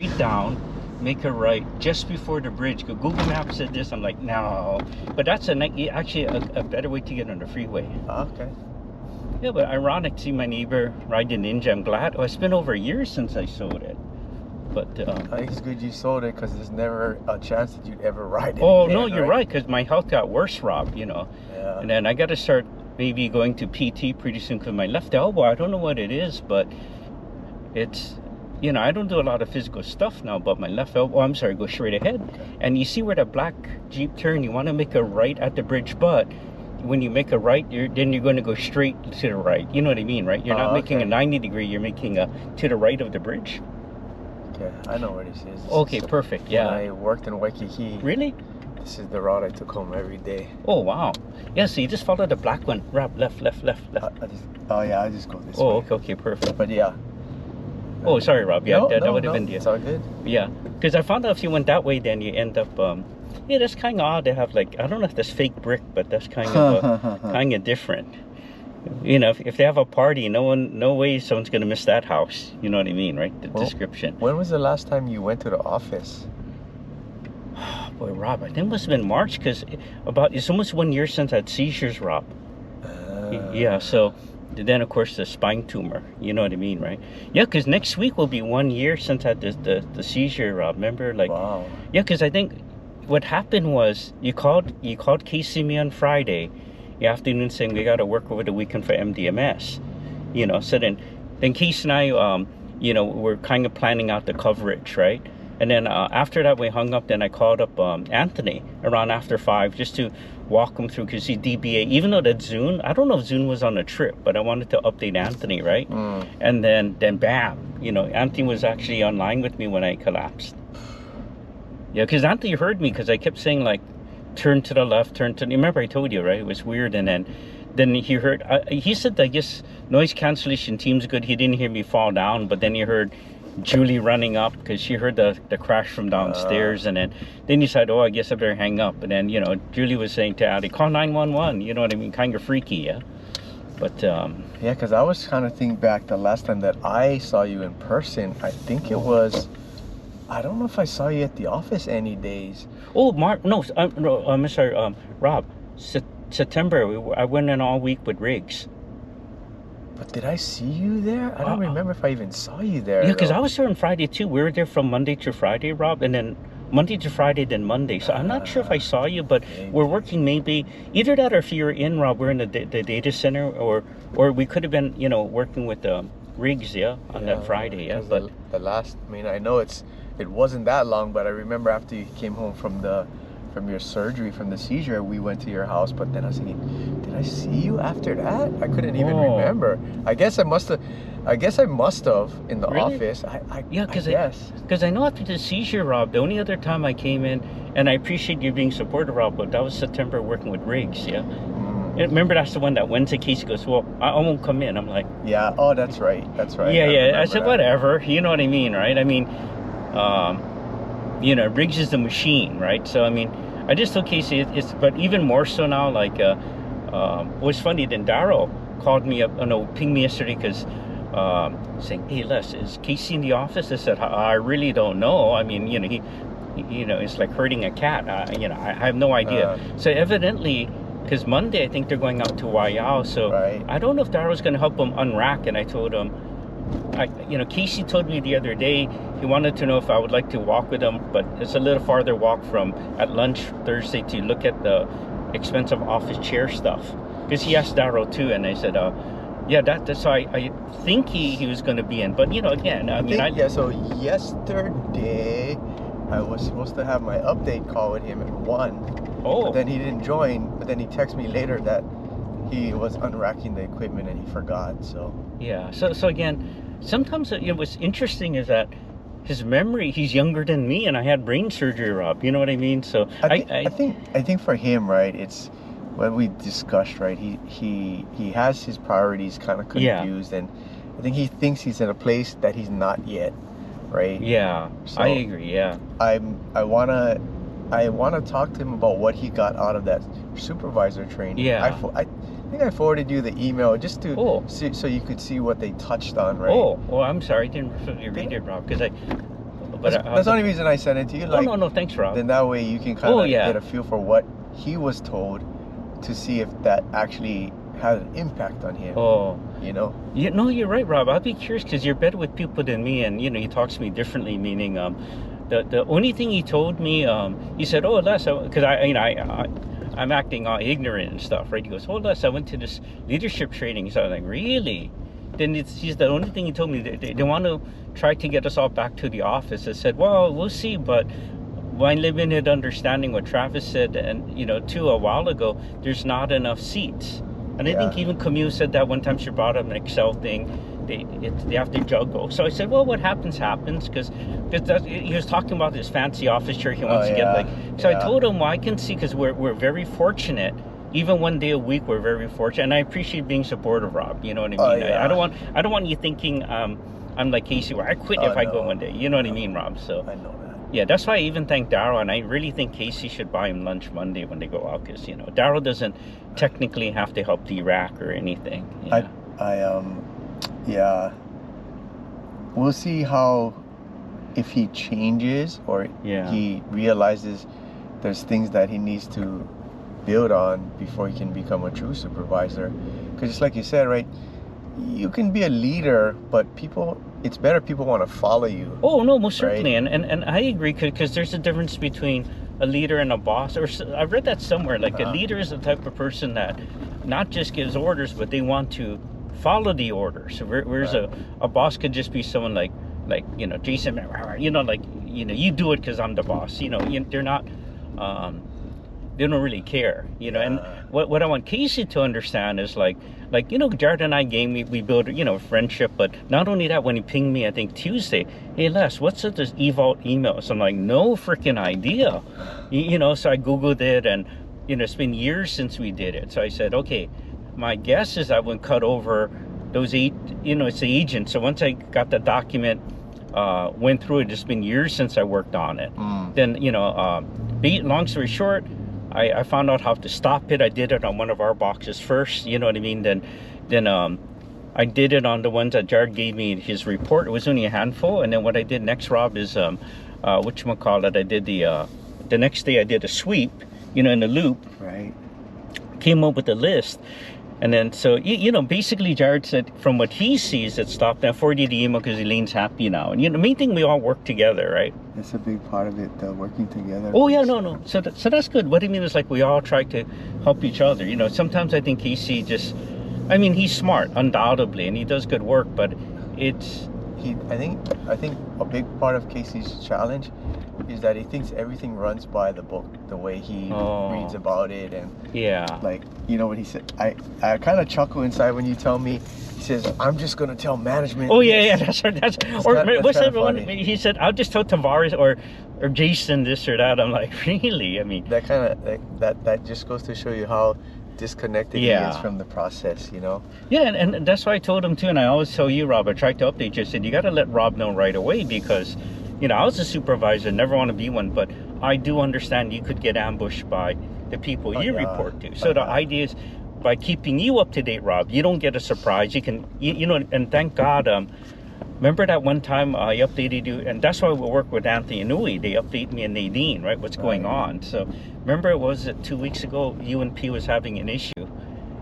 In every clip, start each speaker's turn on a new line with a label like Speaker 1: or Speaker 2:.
Speaker 1: straight down, make a right just before the bridge. Google Maps said this. I'm like, no. But that's actually a better way to get on the freeway.
Speaker 2: Okay.
Speaker 1: Yeah, but ironic to see my neighbor ride the Ninja. I'm glad. Oh, it's been over a year since I sold it. But
Speaker 2: I think it's good you sold it because there's never a chance that you'd ever ride it.
Speaker 1: Oh,
Speaker 2: again,
Speaker 1: no, you're right. Because my health got worse, Rob.
Speaker 2: Yeah.
Speaker 1: And then I got to start maybe going to PT pretty soon because my left elbow. I don't know what it is, but it's. I don't do a lot of physical stuff now, but my left elbow, I'm sorry, go straight ahead. And you see where the black Jeep turn, you want to make a right at the bridge, but when you make a right, then you're going to go straight to the right. You know what I mean, right? You're not making a 90 degree, you're making a to the right of the bridge.
Speaker 2: Okay, I know where this is.
Speaker 1: Okay, perfect, yeah.
Speaker 2: When I worked in Waikiki.
Speaker 1: Really?
Speaker 2: This is the route I took home every day.
Speaker 1: Oh, wow. Yeah, so you just follow the black one. Rob, left.
Speaker 2: I just go this way.
Speaker 1: Oh, okay, perfect.
Speaker 2: But yeah.
Speaker 1: Oh, sorry, Rob. Yeah, that would have been the...
Speaker 2: It's all good.
Speaker 1: Yeah, because I found out if you went that way, then you end up... yeah, that's kind of odd to have, like... I don't know if that's fake brick, but that's kind of different. If they have a party, no way someone's going to miss that house. You know what I mean, right? The description.
Speaker 2: When was the last time you went to the office?
Speaker 1: Boy, Rob, I think it must have been March, because it's almost 1 year since I had seizures, Rob. Yeah, so... Then, of course, the spine tumor. You know what I mean, right? Yeah, because next week will be 1 year since I had the seizure, Rob. Remember?
Speaker 2: Wow.
Speaker 1: Yeah, because I think what happened was you called Casey me on Friday afternoon saying we got to work over the weekend for MDMS. So then Casey and I, we're kind of planning out the coverage, right? And then after that, we hung up. Then I called up Anthony around after 5 just to walk him through because he's DBA. Even though that Zune, I don't know if Zune was on a trip, but I wanted to update Anthony, right? And then bam, Anthony was actually online with me when I collapsed. Yeah, because Anthony heard me because I kept saying like, turn to the left, turn to. Remember I told you, right? It was weird, and then he heard. He said, I guess noise cancellation team's good. He didn't hear me fall down, but then he heard Julie running up because she heard the crash from downstairs, and then he said, I guess I better hang up. And then Julie was saying to Addie, call 911. You know what I mean? Kind of freaky, yeah. But
Speaker 2: yeah, because I was kind of thinking back the last time that I saw you in person. I think it was. I don't know if I saw you at the office any days.
Speaker 1: Oh, Mark, no, I'm sorry, Rob. September, I went in all week with Riggs.
Speaker 2: But did I see you there? I don't remember if I even saw you there.
Speaker 1: Yeah, because I was there on Friday too. We were there from Monday to Friday, Rob, and then Monday to Friday, then Monday. So I'm not sure if I saw you, but we're working maybe either that or if you're in, Rob, we're in the data center, or we could have been, working with Riggs, on that Friday, yeah. But
Speaker 2: the last, I know it wasn't that long, but I remember after you came home from your surgery, from the seizure, we went to your house. But then I was thinking, did I see you after that? I couldn't even remember. I guess I must have in the office.
Speaker 1: Because I know after the seizure, Rob, the only other time I came in, and I appreciate you being supportive, Rob, but that was September working with Riggs, yeah. Remember, that's the one that Wednesday Casey goes, well, I won't come in. I'm like,
Speaker 2: yeah. Oh, that's right.
Speaker 1: Yeah. I said, whatever. You know what I mean, right? Riggs is the machine, right? So I just told Casey but even more so now. Like, what's funny? Then Darryl called me up, pinged me yesterday because saying, "Hey, Les, is Casey in the office?" I said, "I really don't know. He, it's like herding a cat. I have no idea." So evidently, because Monday I think they're going out to Waiau, so I don't know if Darryl's going to help him unrack. And I told him, Casey told me the other day he wanted to know if I would like to walk with him, but it's a little farther walk at lunch Thursday to look at the expensive office chair stuff. Because he asked Darryl too, and I said, yeah, that's why I think he was going to be in. But again,
Speaker 2: So yesterday I was supposed to have my update call with him at 1. But then he didn't join. But then he texted me later that he was unracking the equipment and he forgot. So
Speaker 1: yeah. So again, sometimes what's interesting is that his memory. He's younger than me, and I had brain surgery, Rob. You know what I mean? So
Speaker 2: I think for him, right, it's what we discussed, right. He has his priorities kind of confused, and I think he thinks he's in a place that he's not yet, right?
Speaker 1: Yeah, so I agree. Yeah,
Speaker 2: I wanna talk to him about what he got out of that supervisor training.
Speaker 1: Yeah,
Speaker 2: I think I forwarded you the email just to see, so you could see what they touched on, right?
Speaker 1: Oh, I'm sorry, I didn't read it, Rob, because But
Speaker 2: That's the only reason I sent it to you. Like,
Speaker 1: no, thanks, Rob.
Speaker 2: then that way you can kind of
Speaker 1: yeah.
Speaker 2: get a feel for what he was told, to see if that actually had an impact on him. You know?
Speaker 1: No, you're right, Rob. I'd be curious because you're better with people than me, and he talks to me differently. Meaning, the only thing he told me, he said, "Oh, Les," because I'm acting all ignorant and stuff, right? He goes, "Oh, Les, I went to this leadership training." So I was like, "Really?" Then he's the only thing he told me. They want to try to get us all back to the office. I said, "Well, we'll see," but my limited understanding what Travis said, and too, a while ago, there's not enough seats. And I think even Camille said that one time. She brought up an Excel thing. They have to juggle. So I said, well, what happens, because he was talking about this fancy office chair he wants to get. So I told him, well, I can see, because we're very fortunate. Even one day a week, we're very fortunate, and I appreciate being supportive, Rob. You know what I mean? I don't want you thinking I'm like Casey, where I quit if I go one day. You know what I mean, Rob? So
Speaker 2: I know that.
Speaker 1: Yeah, that's why I even thank Daryl, and I really think Casey should buy him lunch Monday when they go out, because Daryl doesn't technically have to help the rack or anything.
Speaker 2: Yeah. We'll see if he changes, or he realizes there's things that he needs to build on before he can become a true supervisor. Because just like you said, right, you can be a leader, but it's better people want to follow you.
Speaker 1: Oh, no, most certainly. And I agree, because there's a difference between a leader and a boss. Or I've read that somewhere, like a leader is the type of person that not just gives orders, but they want to follow the orders. Whereas a boss could just be someone like Jason, you do it because I'm the boss. They're not, they don't really care, and what I want Casey to understand is Jared and I we build friendship. But not only that, when he pinged me, I think Tuesday, "Hey Les, what's this eVault email?" So I'm like, no freaking idea. So I Googled it, and it's been years since we did it. So I said, okay, my guess is I would cut over those it's the agent. So once I got the document, went through it, it's been years since I worked on it. Then long story short, I found out how to stop it. I did it on one of our boxes first, you know what I mean? Then I did it on the ones that Jared gave me his report. It was only a handful. And then what I did next, Rob, is whatchamacallit, I did the next day I did a sweep, in the loop.
Speaker 2: Right.
Speaker 1: Came up with a list. And then, so, basically Jared said from what he sees, it stopped. Now, 40 the email because Elaine's happy now. And, the main thing, we all work together, right?
Speaker 2: That's a big part of it, working together.
Speaker 1: Oh, yeah, no. So that's good. What I mean is, we all try to help each other. Sometimes I think Casey he's smart, undoubtedly, and he does good work, but
Speaker 2: I think a big part of Casey's challenge is that he thinks everything runs by the book, the way he reads about it, and what he said. I kind of chuckle inside when you tell me. He says, "I'm just gonna tell management."
Speaker 1: Oh yeah, that's what's that one? He said, "I'll just tell Tavares or Jason this or that." I'm like, really?
Speaker 2: That kind of that just goes to show you how disconnected he is from the process,
Speaker 1: Yeah, and that's why I told him too, and I always tell you, Rob, I tried to update you. I said, you got to let Rob know right away, because I was a supervisor, never want to be one, but I do understand you could get ambushed by the people you report to. So the idea is, by keeping you up to date, Rob, you don't get a surprise. You can, and thank God, remember that one time I updated you, and that's why we work with Anthony and Nui. They update me and Nadine, right? What's going on? So remember, it was 2 weeks ago, UNP was having an issue.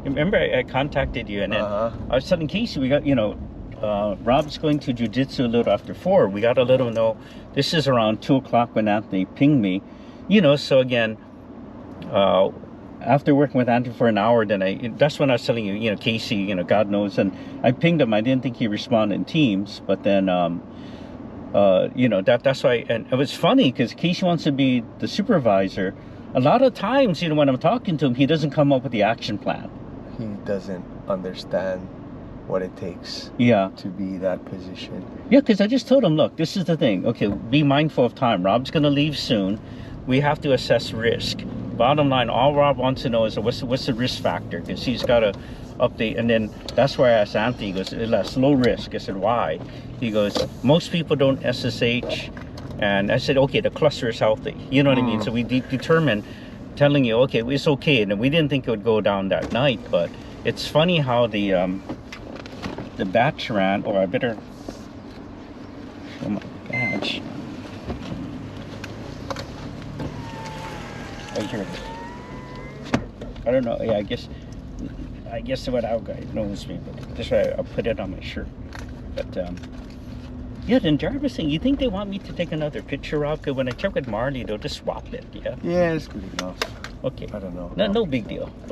Speaker 1: Remember, I contacted you, and then I was telling Casey, we got, Rob's going to jiu-jitsu a little after 4. We got to let him know this is around 2 o'clock when Anthony pinged me. So again, after working with Anthony for an hour, then that's when I was telling you, Casey, God knows, and I pinged him. I didn't think he responded in Teams, but then, that's why, and it was funny because Casey wants to be the supervisor. A lot of times, when I'm talking to him, he doesn't come up with the action plan.
Speaker 2: He doesn't understand what it takes to be that position.
Speaker 1: Yeah, because I just told him, look, this is the thing. Okay, be mindful of time. Rob's going to leave soon. We have to assess risk. Bottom line, all Rob wants to know is what's the risk factor, because he's got to update. And then that's why I asked Anthony. He goes, "It's low risk." I said, "Why?" He goes, "Most people don't SSH." And I said, "Okay, the cluster is healthy." You know what I mean? So we determined, telling you, okay, it's okay. And we didn't think it would go down that night, but it's funny how the batch ran. Or I better show my badge. here it is. I don't know. Yeah, I guess what our guy knows me, but this way I'll put it on my shirt. But yeah, then Jarvis saying, you think they want me to take another picture of? Because when I check with Marley, they'll just swap it. Yeah.
Speaker 2: Yeah, it's good enough.
Speaker 1: Okay.
Speaker 2: I don't know.
Speaker 1: No big deal. But